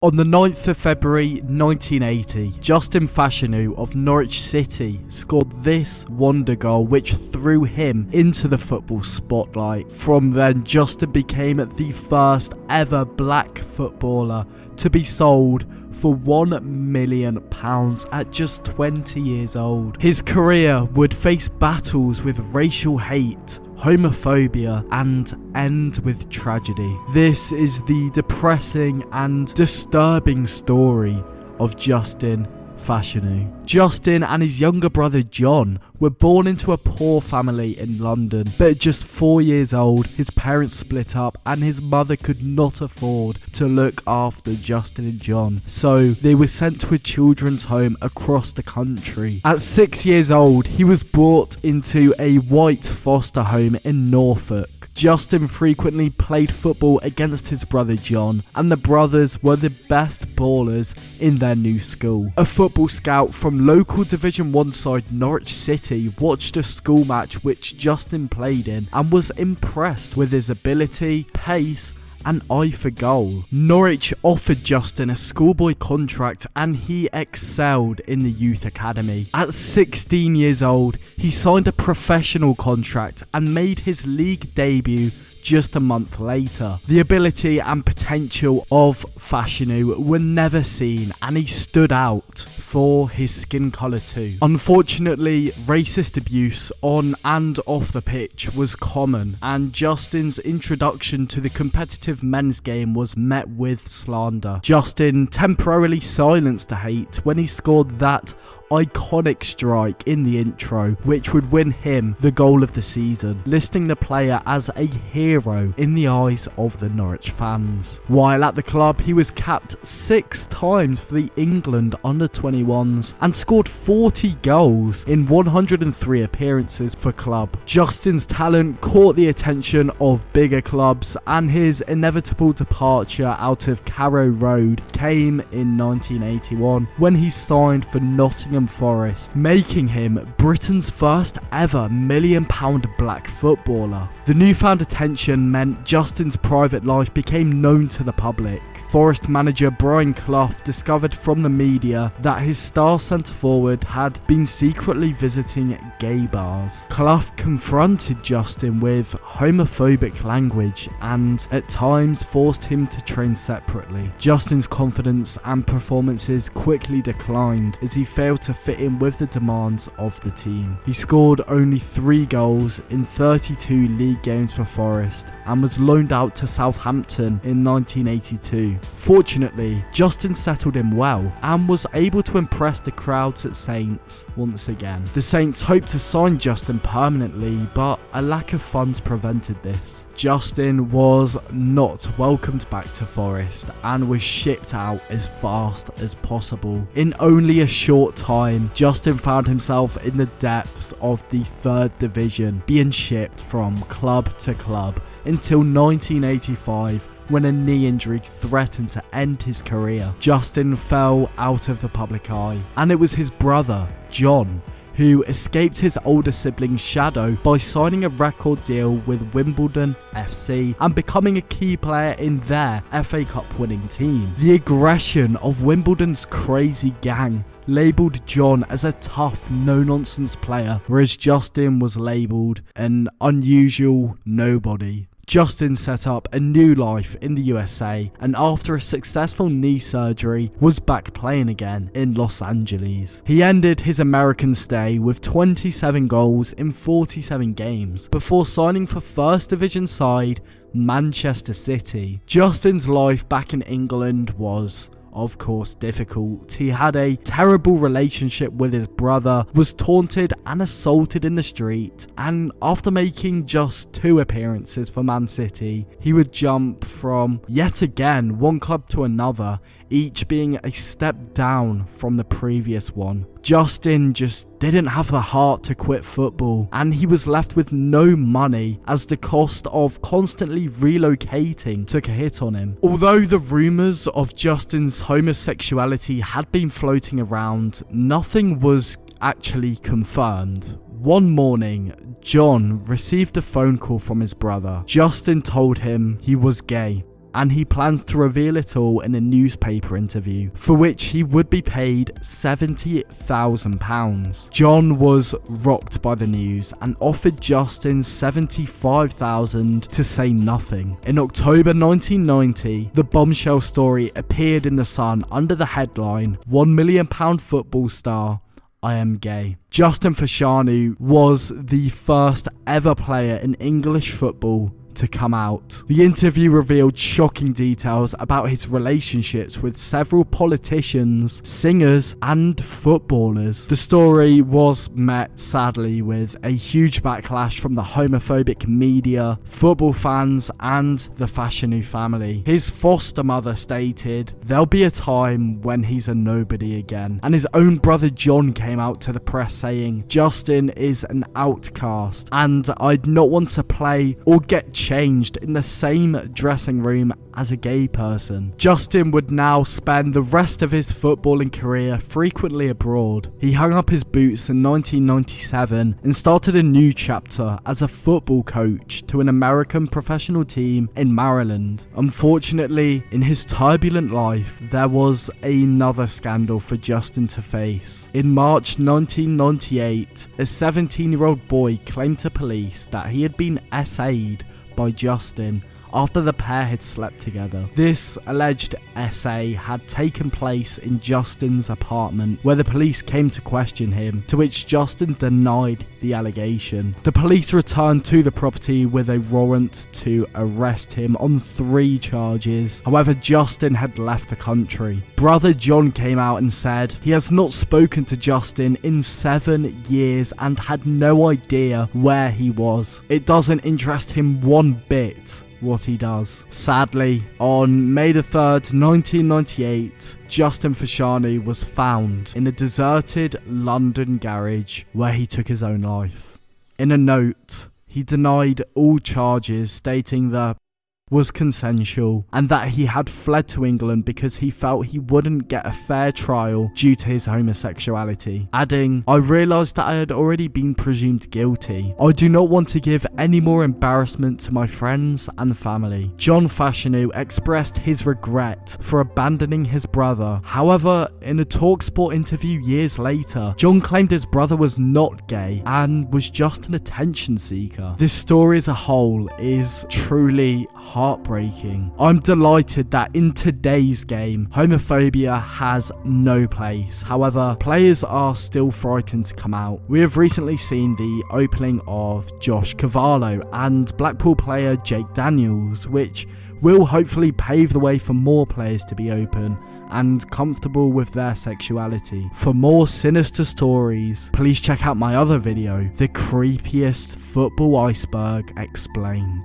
On the 9th of February 1980, Justin Fashanu of Norwich City scored this wonder goal which threw him into the football spotlight. From then, Justin became the first ever black footballer to be sold for £1 million at just 20 years old. His career would face battles with racial hate, homophobia, and end with tragedy. This is the depressing and disturbing story of Justin Fashanu. Justin and his younger brother John were born into a poor family in London, but at just 4 years old, his parents split up and his mother could not afford to look after Justin and John, so they were sent to a children's home across the country. At 6 years old, he was brought into a white foster home in Norfolk. Justin frequently played football against his brother John, and the brothers were the best ballers in their new school. A football scout from local Division 1 side Norwich City watched a school match which Justin played in and was impressed with his ability, pace, and eye for goal. Norwich offered Justin a schoolboy contract and he excelled in the youth academy. At 16 years old, he signed a professional contract and made his league debut just a month later. The ability and potential of Fashanu were never seen and he stood out for his skin colour too. Unfortunately, racist abuse on and off the pitch was common, and Justin's introduction to the competitive men's game was met with slander. Justin temporarily silenced the hate when he scored that iconic strike in the intro, which would win him the goal of the season, listing the player as a hero in the eyes of the Norwich fans. While at the club, he was capped 6 times for the England under-21s and scored 40 goals in 103 appearances for club. Justin's talent caught the attention of bigger clubs, and his inevitable departure out of Carrow Road came in 1981 when he signed for Nottingham Forest, making him Britain's first ever £1 million black footballer. The newfound attention meant Justin's private life became known to the public. Forest manager Brian Clough discovered from the media that his star centre-forward had been secretly visiting gay bars. Clough confronted Justin with homophobic language and at times forced him to train separately. Justin's confidence and performances quickly declined as he failed to fit in with the demands of the team. He scored only 3 goals in 32 league games for Forest and was loaned out to Southampton in 1982. Fortunately, Justin settled in well and was able to impress the crowds at Saints once again. The Saints hoped to sign Justin permanently, but a lack of funds prevented this. Justin was not welcomed back to Forest and was shipped out as fast as possible. In only a short time, Justin found himself in the depths of the 3rd division, being shipped from club to club until 1985, when a knee injury threatened to end his career. Justin fell out of the public eye, and it was his brother, John, who escaped his older sibling's shadow by signing a record deal with Wimbledon FC and becoming a key player in their FA Cup winning team. The aggression of Wimbledon's crazy gang labelled John as a tough, no-nonsense player, whereas Justin was labelled an unusual nobody. Justin set up a new life in the USA and after a successful knee surgery was back playing again in Los Angeles. He ended his American stay with 27 goals in 47 games before signing for 1st Division side Manchester City. Justin's life back in England was, of course, difficult. He had a terrible relationship with his brother, was taunted and assaulted in the street, and after making just 2 appearances for Man City, he would jump from yet again one club to another, each being a step down from the previous one. Justin just didn't have the heart to quit football, and he was left with no money as the cost of constantly relocating took a hit on him. Although the rumours of Justin's homosexuality had been floating around, nothing was actually confirmed. One morning, John received a phone call from his brother. Justin told him he was gay and he plans to reveal it all in a newspaper interview, for which he would be paid £70,000. John was rocked by the news and offered Justin $75,000 to say nothing. In October 1990, the bombshell story appeared in The Sun under the headline, £1 million football star, I am gay. Justin Fashanu was the first ever player in English football to come out. The interview revealed shocking details about his relationships with several politicians, singers, and footballers. The story was met, sadly, with a huge backlash from the homophobic media, football fans, and the Fashanu family. His foster mother stated, "There'll be a time when he's a nobody again." And his own brother John came out to the press saying, "Justin is an outcast, and I'd not want to play or get changed in the same dressing room as a gay person." Justin would now spend the rest of his footballing career frequently abroad. He hung up his boots in 1997 and started a new chapter as a football coach to an American professional team in Maryland. Unfortunately, in his turbulent life, there was another scandal for Justin to face. In March 1998, a 17-year-old boy claimed to police that he had been SA'd by Justin after the pair had slept together. This alleged SA had taken place in Justin's apartment, where the police came to question him, to which Justin denied the allegation. The police returned to the property with a warrant to arrest him on 3 charges. However, Justin had left the country. Brother John came out and said he has not spoken to Justin in 7 years and had no idea where he was. It doesn't interest him one bit what he does. Sadly, on May the 3rd, 1998, Justin Fashanu was found in a deserted London garage where he took his own life. In a note, he denied all charges, stating that was consensual and that he had fled to England because he felt he wouldn't get a fair trial due to his homosexuality, adding, "I realised that I had already been presumed guilty. I do not want to give any more embarrassment to my friends and family." John Fashanu expressed his regret for abandoning his brother. However, in a TalkSport interview years later, John claimed his brother was not gay and was just an attention seeker. This story as a whole is truly heartbreaking. I'm delighted that in today's game, homophobia has no place. However, players are still frightened to come out. We have recently seen the opening of Josh Cavallo and Blackpool player Jake Daniels, which will hopefully pave the way for more players to be open and comfortable with their sexuality. For more sinister stories, please check out my other video, The Creepiest Football Iceberg Explained.